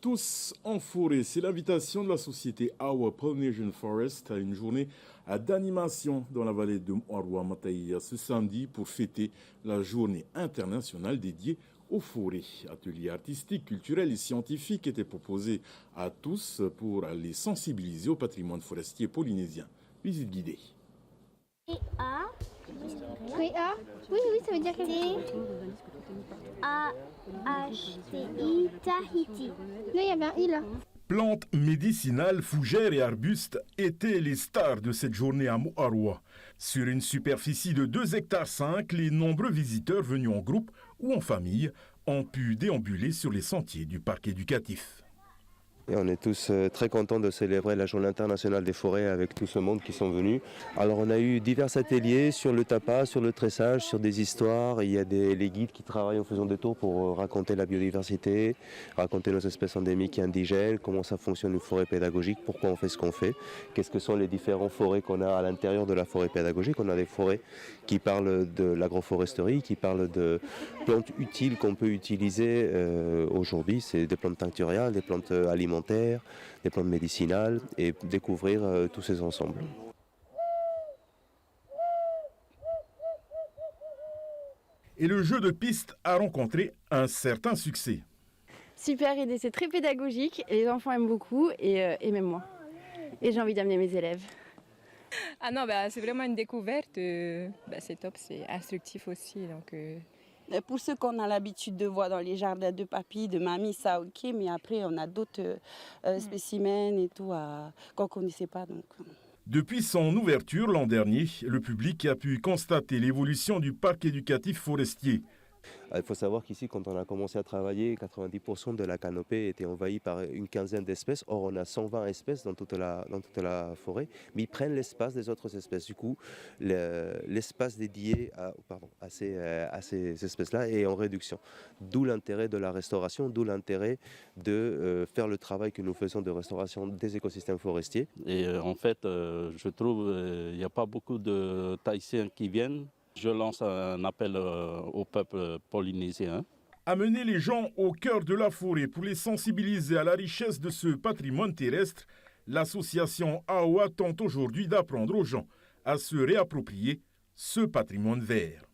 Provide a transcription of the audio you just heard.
Tous en forêt, c'est l'invitation de la société Our Polynesian Forest à une journée d'animation dans la vallée de Mo'arua Mataia ce samedi pour fêter la journée internationale dédiée aux forêts. Ateliers artistiques, culturels et scientifiques étaient proposés à tous pour les sensibiliser au patrimoine forestier polynésien. Visite guidée. A. Oui, A. Oui, ça veut dire quelque chose. A-H-T-I, Tahiti. Non, il y avait un I là. Plantes médicinales, fougères et arbustes étaient les stars de cette journée à Mo'arua. Sur une superficie de 2,5 hectares, les nombreux visiteurs venus en groupe ou en famille ont pu déambuler sur les sentiers du parc éducatif. Et on est tous très contents de célébrer la Journée internationale des forêts avec tout ce monde qui sont venus. Alors on a eu divers ateliers sur le tapas, sur le tressage, sur des histoires. Il y a les guides qui travaillent en faisant des tours pour raconter la biodiversité, raconter nos espèces endémiques et indigènes, comment ça fonctionne une forêt pédagogique, pourquoi on fait ce qu'on fait, qu'est-ce que sont les différentes forêts qu'on a à l'intérieur de la forêt pédagogique. On a des forêts qui parlent de l'agroforesterie, qui parlent de plantes utiles qu'on peut utiliser aujourd'hui. C'est des plantes tincturiales, des plantes alimentaires, des plantes médicinales et découvrir tous ces ensembles. Et le jeu de piste a rencontré un certain succès. Super idée, c'est très pédagogique, les enfants aiment beaucoup et même moi. Et j'ai envie d'amener mes élèves. Ah non, c'est vraiment une découverte, c'est top, c'est instructif aussi. Pour ceux qu'on a l'habitude de voir dans les jardins de papy, de mamie, ça ok, mais après on a d'autres spécimens et tout qu'on ne connaissait pas. Donc. Depuis son ouverture l'an dernier, le public a pu constater l'évolution du parc éducatif forestier. Il faut savoir qu'ici, quand on a commencé à travailler, 90% de la canopée était envahie par une quinzaine d'espèces. Or, on a 120 espèces dans toute la forêt, mais ils prennent l'espace des autres espèces. Du coup, l'espace dédié à ces espèces-là est en réduction. D'où l'intérêt de la restauration, d'où l'intérêt de faire le travail que nous faisons de restauration des écosystèmes forestiers. Et en fait, je trouve qu'il n'y a pas beaucoup de Tahitiens qui viennent. Je lance un appel au peuple polynésien. Amener les gens au cœur de la forêt pour les sensibiliser à la richesse de ce patrimoine terrestre, l'association AOA tente aujourd'hui d'apprendre aux gens à se réapproprier ce patrimoine vert.